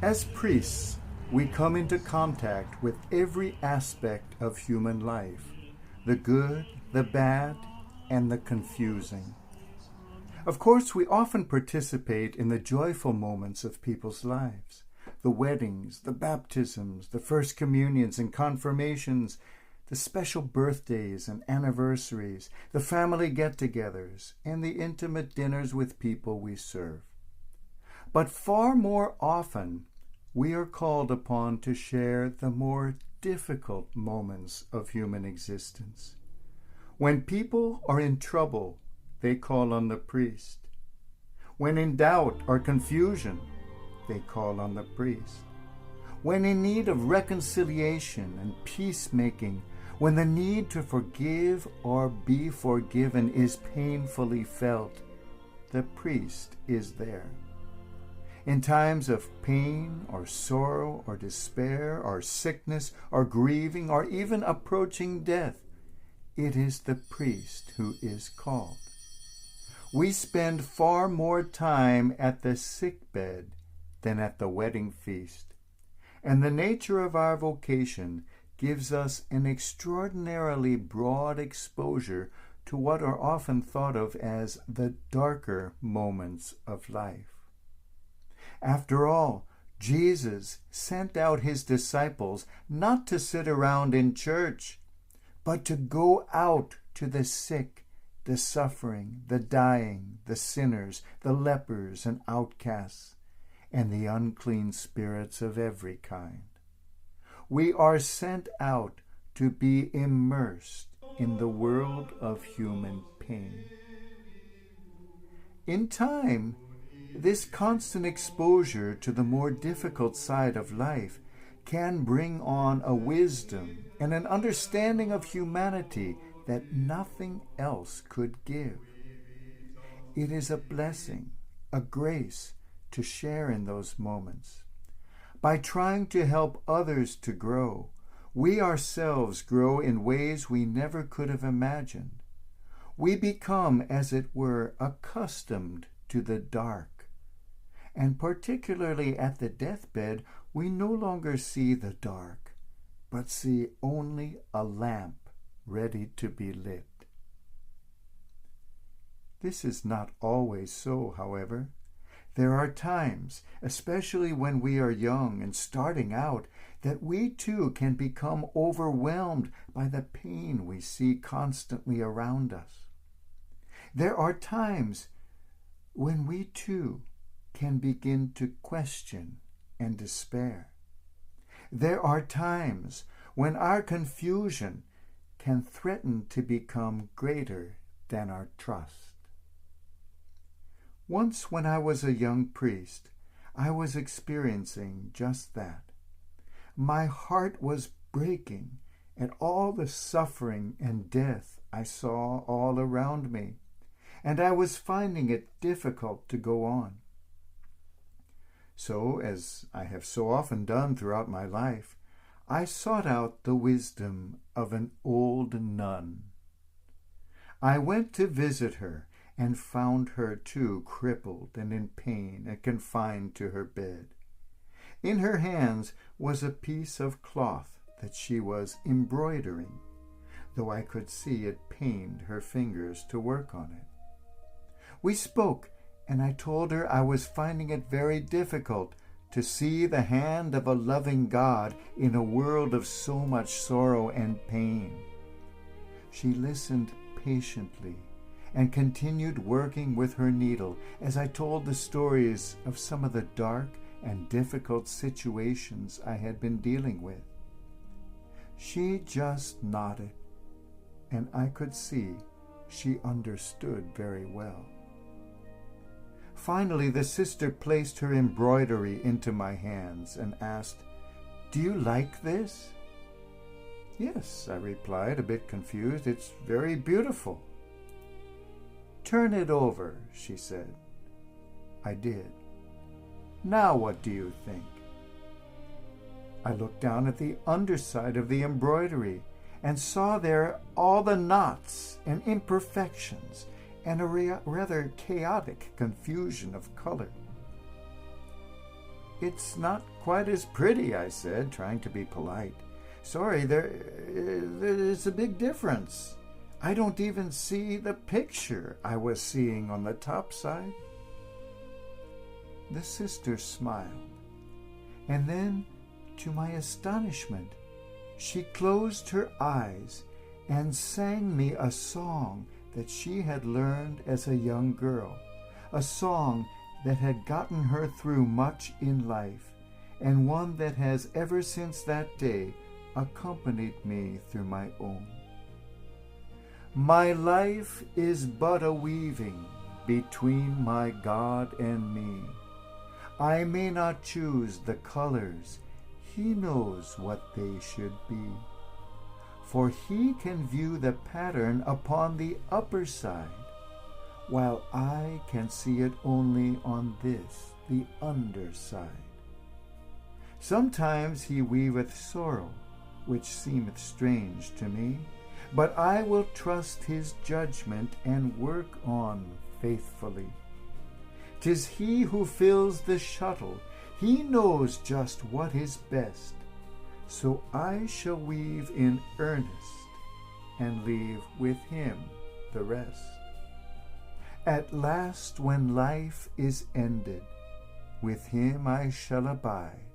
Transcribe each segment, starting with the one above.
As priests, we come into contact with every aspect of human life, the good, the bad, and the confusing. Of course, we often participate in the joyful moments of people's lives, the weddings, the baptisms, the first communions and confirmations, the special birthdays and anniversaries, the family get-togethers, and the intimate dinners with people we serve. But far more often, we are called upon to share the more difficult moments of human existence. When people are in trouble, they call on the priest. When in doubt or confusion, they call on the priest. When in need of reconciliation and peacemaking, when the need to forgive or be forgiven is painfully felt, the priest is there. In times of pain or sorrow or despair or sickness or grieving or even approaching death, it is the priest who is called. We spend far more time at the sickbed than at the wedding feast, and the nature of our vocation gives us an extraordinarily broad exposure to what are often thought of as the darker moments of life. After all, Jesus sent out his disciples not to sit around in church, but to go out to the sick, the suffering, the dying, the sinners, the lepers and outcasts, and the unclean spirits of every kind. We are sent out to be immersed in the world of human pain. In time, this constant exposure to the more difficult side of life can bring on a wisdom and an understanding of humanity that nothing else could give. It is a blessing, a grace to share in those moments. By trying to help others to grow, we ourselves grow in ways we never could have imagined. We become, as it were, accustomed to the dark. And particularly at the deathbed, we no longer see the dark, but see only a lamp ready to be lit. This is not always so, however. There are times, especially when we are young and starting out, that we too can become overwhelmed by the pain we see constantly around us. There are times when we too can begin to question and despair. There are times when our confusion can threaten to become greater than our trust. Once when I was a young priest, I was experiencing just that. My heart was breaking at all the suffering and death I saw all around me, and I was finding it difficult to go on. So, as I have so often done throughout my life, I sought out the wisdom of an old nun. I went to visit her and found her too crippled and in pain and confined to her bed. In her hands was a piece of cloth that she was embroidering, though I could see it pained her fingers to work on it. We spoke, and I told her I was finding it very difficult to see the hand of a loving God in a world of so much sorrow and pain. She listened patiently and continued working with her needle as I told the stories of some of the dark and difficult situations I had been dealing with. She just nodded, and I could see she understood very well. Finally, the sister placed her embroidery into my hands and asked, "Do you like this?" "Yes," I replied, a bit confused. "It's very beautiful." "Turn it over," she said. I did. "Now what do you think?" I looked down at the underside of the embroidery and saw there all the knots and imperfections and a rather chaotic confusion of color. It's not quite as pretty, I said, trying to be polite. Sorry, there's a big difference. I don't even see the picture I was seeing on the top side. The sister smiled, and then, to my astonishment, she closed her eyes and sang me a song that she had learned as a young girl, a song that had gotten her through much in life, and one that has ever since that day accompanied me through my own. My life is but a weaving between my God and me. I may not choose the colors, He knows what they should be. For He can view the pattern upon the upper side, while I can see it only on this, the underside. Sometimes He weaveth sorrow, which seemeth strange to me, but I will trust His judgment and work on faithfully. 'Tis He who fills the shuttle, He knows just what is best, so I shall weave in earnest and leave with Him the rest. At last, when life is ended, with Him I shall abide.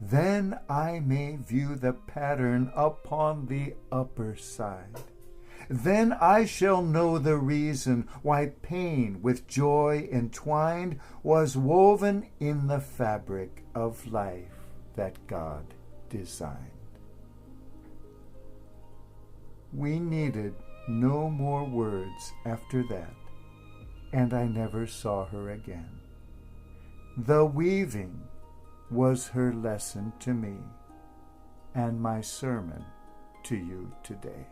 Then I may view the pattern upon the upper side. Then I shall know the reason why pain with joy entwined was woven in the fabric of life that God designed. We needed no more words after that, and I never saw her again. The weaving was her lesson to me, and my sermon to you today.